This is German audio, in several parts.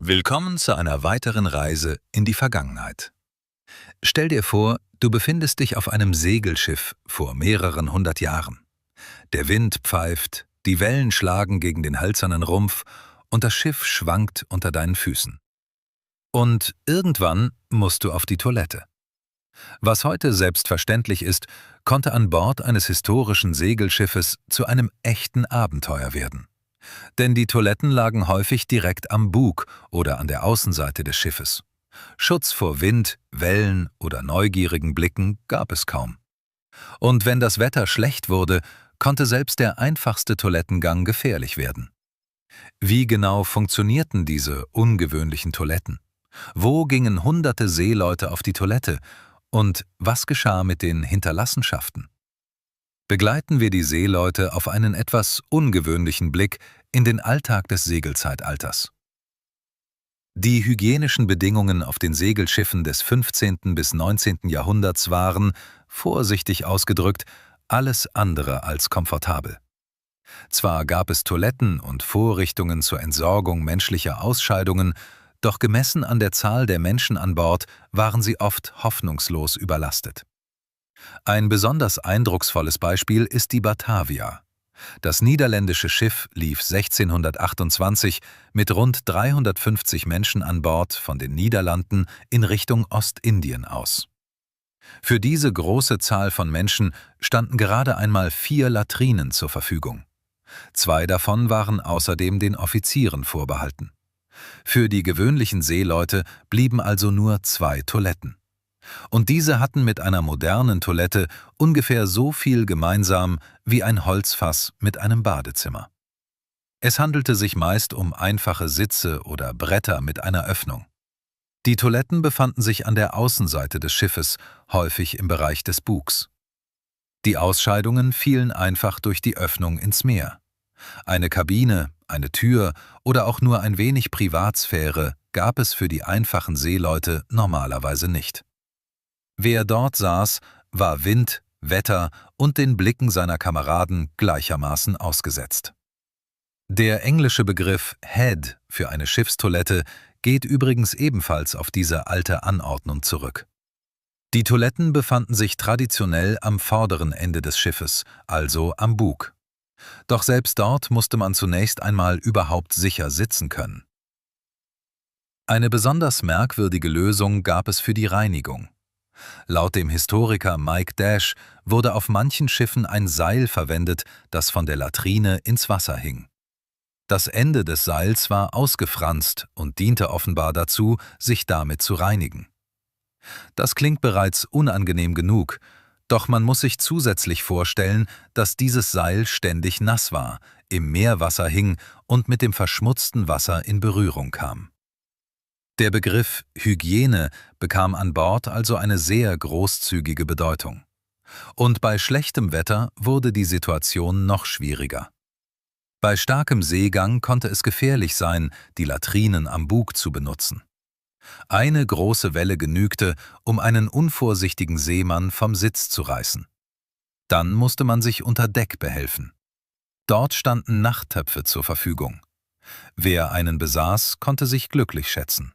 Willkommen zu einer weiteren Reise in die Vergangenheit. Stell dir vor, du befindest dich auf einem Segelschiff vor mehreren hundert Jahren. Der Wind pfeift, die Wellen schlagen gegen den hölzernen Rumpf und das Schiff schwankt unter deinen Füßen. Und irgendwann musst du auf die Toilette. Was heute selbstverständlich ist, konnte an Bord eines historischen Segelschiffes zu einem echten Abenteuer werden. Denn die Toiletten lagen häufig direkt am Bug oder an der Außenseite des Schiffes. Schutz vor Wind, Wellen oder neugierigen Blicken gab es kaum. Und wenn das Wetter schlecht wurde, konnte selbst der einfachste Toilettengang gefährlich werden. Wie genau funktionierten diese ungewöhnlichen Toiletten? Wo gingen hunderte Seeleute auf die Toilette? Und was geschah mit den Hinterlassenschaften? Begleiten wir die Seeleute auf einen etwas ungewöhnlichen Blick in den Alltag des Segelzeitalters. Die hygienischen Bedingungen auf den Segelschiffen des 15. bis 19. Jahrhunderts waren, vorsichtig ausgedrückt, alles andere als komfortabel. Zwar gab es Toiletten und Vorrichtungen zur Entsorgung menschlicher Ausscheidungen, doch gemessen an der Zahl der Menschen an Bord waren sie oft hoffnungslos überlastet. Ein besonders eindrucksvolles Beispiel ist die Batavia. Das niederländische Schiff lief 1628 mit rund 350 Menschen an Bord von den Niederlanden in Richtung Ostindien aus. Für diese große Zahl von Menschen standen gerade einmal 4 Latrinen zur Verfügung. 2 davon waren außerdem den Offizieren vorbehalten. Für die gewöhnlichen Seeleute blieben also nur 2 Toiletten. Und diese hatten mit einer modernen Toilette ungefähr so viel gemeinsam wie ein Holzfass mit einem Badezimmer. Es handelte sich meist um einfache Sitze oder Bretter mit einer Öffnung. Die Toiletten befanden sich an der Außenseite des Schiffes, häufig im Bereich des Bugs. Die Ausscheidungen fielen einfach durch die Öffnung ins Meer. Eine Kabine, eine Tür oder auch nur ein wenig Privatsphäre gab es für die einfachen Seeleute normalerweise nicht. Wer dort saß, war Wind, Wetter und den Blicken seiner Kameraden gleichermaßen ausgesetzt. Der englische Begriff Head für eine Schiffstoilette geht übrigens ebenfalls auf diese alte Anordnung zurück. Die Toiletten befanden sich traditionell am vorderen Ende des Schiffes, also am Bug. Doch selbst dort musste man zunächst einmal überhaupt sicher sitzen können. Eine besonders merkwürdige Lösung gab es für die Reinigung. Laut dem Historiker Mike Dash wurde auf manchen Schiffen ein Seil verwendet, das von der Latrine ins Wasser hing. Das Ende des Seils war ausgefranst und diente offenbar dazu, sich damit zu reinigen. Das klingt bereits unangenehm genug, doch man muss sich zusätzlich vorstellen, dass dieses Seil ständig nass war, im Meerwasser hing und mit dem verschmutzten Wasser in Berührung kam. Der Begriff Hygiene bekam an Bord also eine sehr großzügige Bedeutung. Und bei schlechtem Wetter wurde die Situation noch schwieriger. Bei starkem Seegang konnte es gefährlich sein, die Latrinen am Bug zu benutzen. Eine große Welle genügte, um einen unvorsichtigen Seemann vom Sitz zu reißen. Dann musste man sich unter Deck behelfen. Dort standen Nachttöpfe zur Verfügung. Wer einen besaß, konnte sich glücklich schätzen.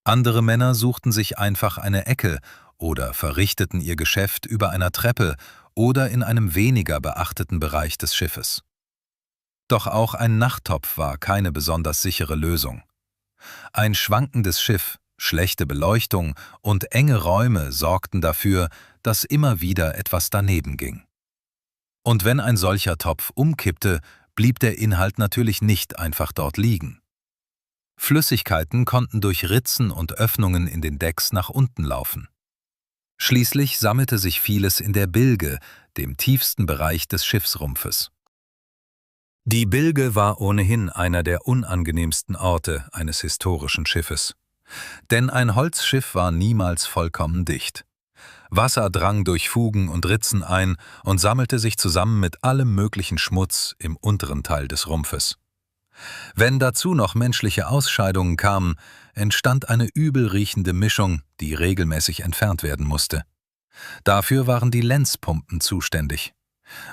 Andere Männer suchten sich einfach eine Ecke oder verrichteten ihr Geschäft über einer Treppe oder in einem weniger beachteten Bereich des Schiffes. Doch auch ein Nachttopf war keine besonders sichere Lösung. Ein schwankendes Schiff, schlechte Beleuchtung und enge Räume sorgten dafür, dass immer wieder etwas daneben ging. Und wenn ein solcher Topf umkippte, blieb der Inhalt natürlich nicht einfach dort liegen. Flüssigkeiten konnten durch Ritzen und Öffnungen in den Decks nach unten laufen. Schließlich sammelte sich vieles in der Bilge, dem tiefsten Bereich des Schiffsrumpfes. Die Bilge war ohnehin einer der unangenehmsten Orte eines historischen Schiffes. Denn ein Holzschiff war niemals vollkommen dicht. Wasser drang durch Fugen und Ritzen ein und sammelte sich zusammen mit allem möglichen Schmutz im unteren Teil des Rumpfes. Wenn dazu noch menschliche Ausscheidungen kamen, entstand eine übel riechende Mischung, die regelmäßig entfernt werden musste. Dafür waren die Lenzpumpen zuständig.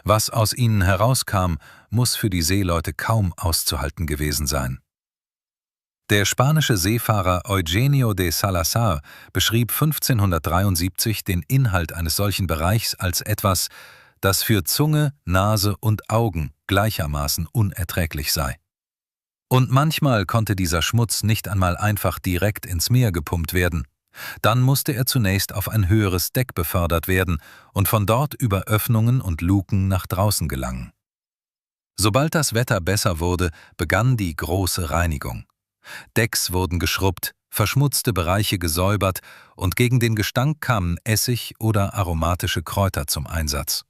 Was aus ihnen herauskam, muss für die Seeleute kaum auszuhalten gewesen sein. Der spanische Seefahrer Eugenio de Salazar beschrieb 1573 den Inhalt eines solchen Bereichs als etwas, das für Zunge, Nase und Augen gleichermaßen unerträglich sei. Und manchmal konnte dieser Schmutz nicht einmal einfach direkt ins Meer gepumpt werden. Dann musste er zunächst auf ein höheres Deck befördert werden und von dort über Öffnungen und Luken nach draußen gelangen. Sobald das Wetter besser wurde, begann die große Reinigung. Decks wurden geschrubbt, verschmutzte Bereiche gesäubert und gegen den Gestank kamen Essig oder aromatische Kräuter zum Einsatz.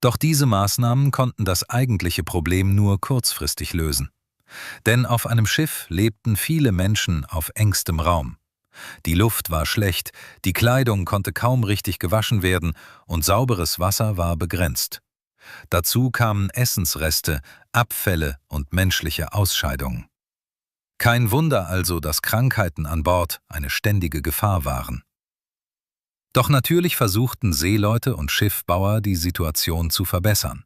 Doch diese Maßnahmen konnten das eigentliche Problem nur kurzfristig lösen. Denn auf einem Schiff lebten viele Menschen auf engstem Raum. Die Luft war schlecht, die Kleidung konnte kaum richtig gewaschen werden und sauberes Wasser war begrenzt. Dazu kamen Essensreste, Abfälle und menschliche Ausscheidungen. Kein Wunder also, dass Krankheiten an Bord eine ständige Gefahr waren. Doch natürlich versuchten Seeleute und Schiffbauer, die Situation zu verbessern.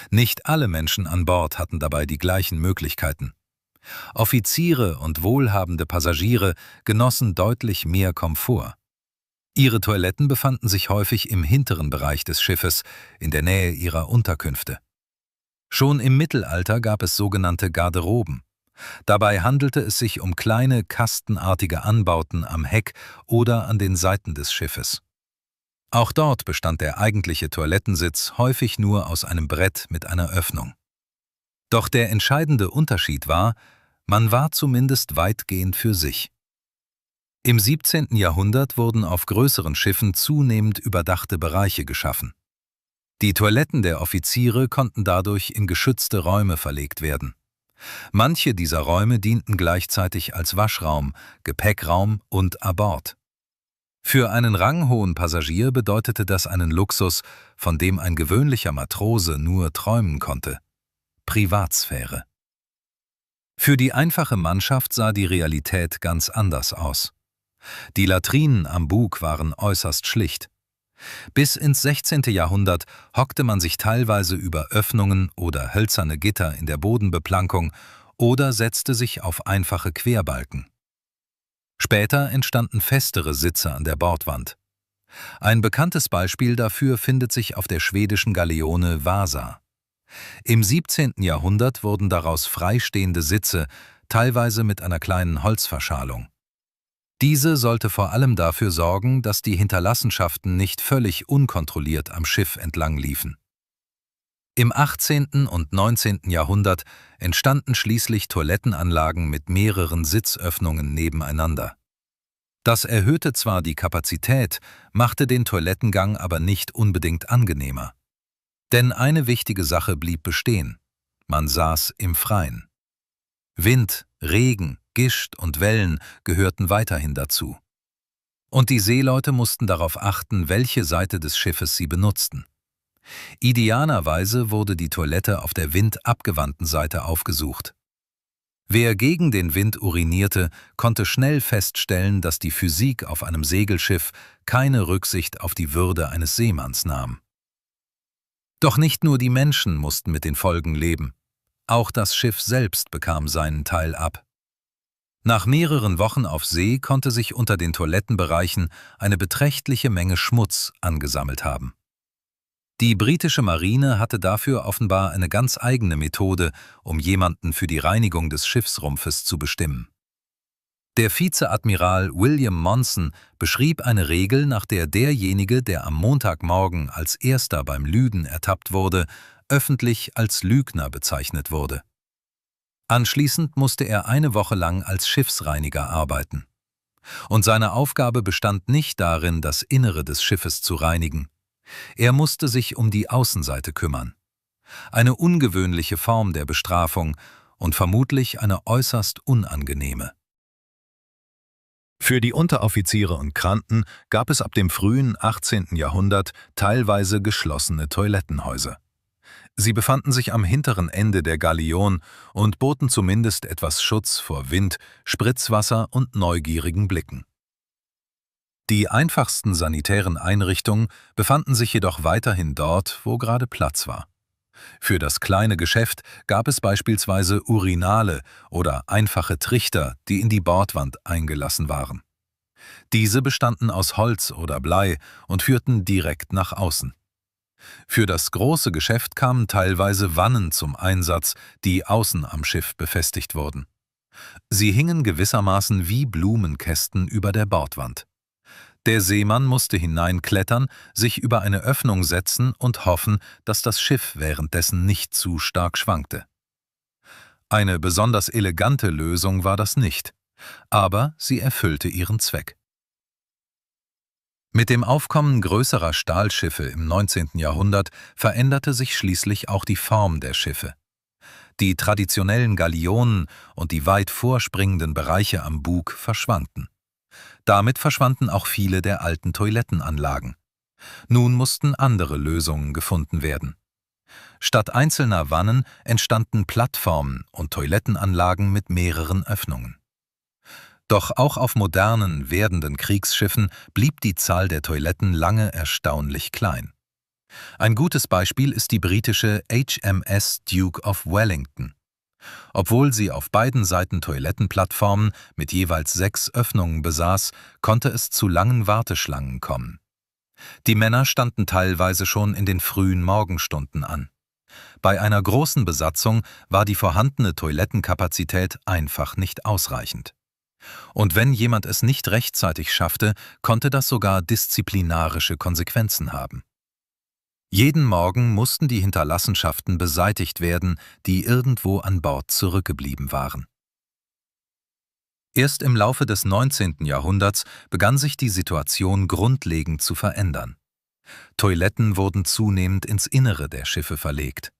Nicht alle Menschen an Bord hatten dabei die gleichen Möglichkeiten. Offiziere und wohlhabende Passagiere genossen deutlich mehr Komfort. Ihre Toiletten befanden sich häufig im hinteren Bereich des Schiffes, in der Nähe ihrer Unterkünfte. Schon im Mittelalter gab es sogenannte Garderoben. Dabei handelte es sich um kleine kastenartige Anbauten am Heck oder an den Seiten des Schiffes. Auch dort bestand der eigentliche Toilettensitz häufig nur aus einem Brett mit einer Öffnung. Doch der entscheidende Unterschied war, man war zumindest weitgehend für sich. Im 17. Jahrhundert wurden auf größeren Schiffen zunehmend überdachte Bereiche geschaffen. Die Toiletten der Offiziere konnten dadurch in geschützte Räume verlegt werden. Manche dieser Räume dienten gleichzeitig als Waschraum, Gepäckraum und Abort. Für einen ranghohen Passagier bedeutete das einen Luxus, von dem ein gewöhnlicher Matrose nur träumen konnte: Privatsphäre. Für die einfache Mannschaft sah die Realität ganz anders aus. Die Latrinen am Bug waren äußerst schlicht. Bis ins 16. Jahrhundert hockte man sich teilweise über Öffnungen oder hölzerne Gitter in der Bodenbeplankung oder setzte sich auf einfache Querbalken. Später entstanden festere Sitze an der Bordwand. Ein bekanntes Beispiel dafür findet sich auf der schwedischen Galeone Vasa. Im 17. Jahrhundert wurden daraus freistehende Sitze, teilweise mit einer kleinen Holzverschalung. Diese sollte vor allem dafür sorgen, dass die Hinterlassenschaften nicht völlig unkontrolliert am Schiff entlang liefen. Im 18. und 19. Jahrhundert entstanden schließlich Toilettenanlagen mit mehreren Sitzöffnungen nebeneinander. Das erhöhte zwar die Kapazität, machte den Toilettengang aber nicht unbedingt angenehmer. Denn eine wichtige Sache blieb bestehen: Man saß im Freien. Wind, Regen, Gischt und Wellen gehörten weiterhin dazu. Und die Seeleute mussten darauf achten, welche Seite des Schiffes sie benutzten. Idealerweise wurde die Toilette auf der windabgewandten Seite aufgesucht. Wer gegen den Wind urinierte, konnte schnell feststellen, dass die Physik auf einem Segelschiff keine Rücksicht auf die Würde eines Seemanns nahm. Doch nicht nur die Menschen mussten mit den Folgen leben. Auch das Schiff selbst bekam seinen Teil ab. Nach mehreren Wochen auf See konnte sich unter den Toilettenbereichen eine beträchtliche Menge Schmutz angesammelt haben. Die britische Marine hatte dafür offenbar eine ganz eigene Methode, um jemanden für die Reinigung des Schiffsrumpfes zu bestimmen. Der Vizeadmiral William Monson beschrieb eine Regel, nach der derjenige, der am Montagmorgen als erster beim Lügen ertappt wurde, öffentlich als Lügner bezeichnet wurde. Anschließend musste er eine Woche lang als Schiffsreiniger arbeiten. Und seine Aufgabe bestand nicht darin, das Innere des Schiffes zu reinigen. Er musste sich um die Außenseite kümmern. Eine ungewöhnliche Form der Bestrafung und vermutlich eine äußerst unangenehme. Für die Unteroffiziere und Kranten gab es ab dem frühen 18. Jahrhundert teilweise geschlossene Toilettenhäuser. Sie befanden sich am hinteren Ende der Galion und boten zumindest etwas Schutz vor Wind, Spritzwasser und neugierigen Blicken. Die einfachsten sanitären Einrichtungen befanden sich jedoch weiterhin dort, wo gerade Platz war. Für das kleine Geschäft gab es beispielsweise Urinale oder einfache Trichter, die in die Bordwand eingelassen waren. Diese bestanden aus Holz oder Blei und führten direkt nach außen. Für das große Geschäft kamen teilweise Wannen zum Einsatz, die außen am Schiff befestigt wurden. Sie hingen gewissermaßen wie Blumenkästen über der Bordwand. Der Seemann musste hineinklettern, sich über eine Öffnung setzen und hoffen, dass das Schiff währenddessen nicht zu stark schwankte. Eine besonders elegante Lösung war das nicht, aber sie erfüllte ihren Zweck. Mit dem Aufkommen größerer Stahlschiffe im 19. Jahrhundert veränderte sich schließlich auch die Form der Schiffe. Die traditionellen Galionen und die weit vorspringenden Bereiche am Bug verschwanden. Damit verschwanden auch viele der alten Toilettenanlagen. Nun mussten andere Lösungen gefunden werden. Statt einzelner Wannen entstanden Plattformen und Toilettenanlagen mit mehreren Öffnungen. Doch auch auf modernen, werdenden Kriegsschiffen blieb die Zahl der Toiletten lange erstaunlich klein. Ein gutes Beispiel ist die britische HMS Duke of Wellington. Obwohl sie auf beiden Seiten Toilettenplattformen mit jeweils 6 Öffnungen besaß, konnte es zu langen Warteschlangen kommen. Die Männer standen teilweise schon in den frühen Morgenstunden an. Bei einer großen Besatzung war die vorhandene Toilettenkapazität einfach nicht ausreichend. Und wenn jemand es nicht rechtzeitig schaffte, konnte das sogar disziplinarische Konsequenzen haben. Jeden Morgen mussten die Hinterlassenschaften beseitigt werden, die irgendwo an Bord zurückgeblieben waren. Erst im Laufe des 19. Jahrhunderts begann sich die Situation grundlegend zu verändern. Toiletten wurden zunehmend ins Innere der Schiffe verlegt.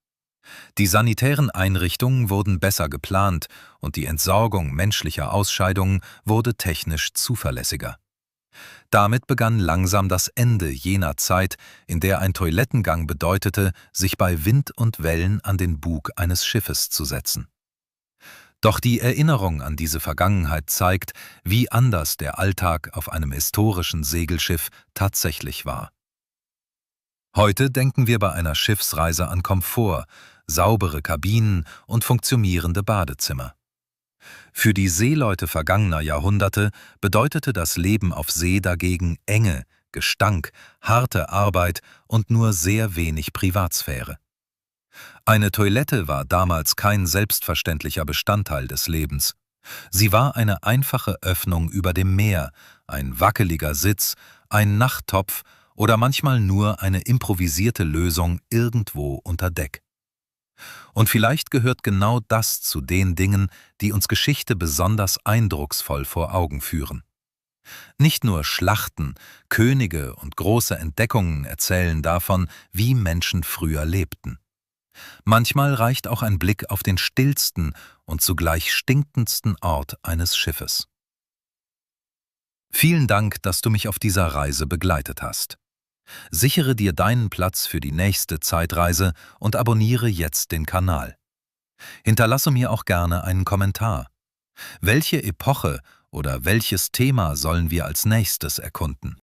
Die sanitären Einrichtungen wurden besser geplant und die Entsorgung menschlicher Ausscheidungen wurde technisch zuverlässiger. Damit begann langsam das Ende jener Zeit, in der ein Toilettengang bedeutete, sich bei Wind und Wellen an den Bug eines Schiffes zu setzen. Doch die Erinnerung an diese Vergangenheit zeigt, wie anders der Alltag auf einem historischen Segelschiff tatsächlich war. Heute denken wir bei einer Schiffsreise an Komfort, saubere Kabinen und funktionierende Badezimmer. Für die Seeleute vergangener Jahrhunderte bedeutete das Leben auf See dagegen Enge, Gestank, harte Arbeit und nur sehr wenig Privatsphäre. Eine Toilette war damals kein selbstverständlicher Bestandteil des Lebens. Sie war eine einfache Öffnung über dem Meer, ein wackeliger Sitz, ein Nachttopf oder manchmal nur eine improvisierte Lösung irgendwo unter Deck. Und vielleicht gehört genau das zu den Dingen, die uns Geschichte besonders eindrucksvoll vor Augen führen. Nicht nur Schlachten, Könige und große Entdeckungen erzählen davon, wie Menschen früher lebten. Manchmal reicht auch ein Blick auf den stillsten und zugleich stinkendsten Ort eines Schiffes. Vielen Dank, dass du mich auf dieser Reise begleitet hast. Sichere dir deinen Platz für die nächste Zeitreise und abonniere jetzt den Kanal. Hinterlasse mir auch gerne einen Kommentar. Welche Epoche oder welches Thema sollen wir als nächstes erkunden?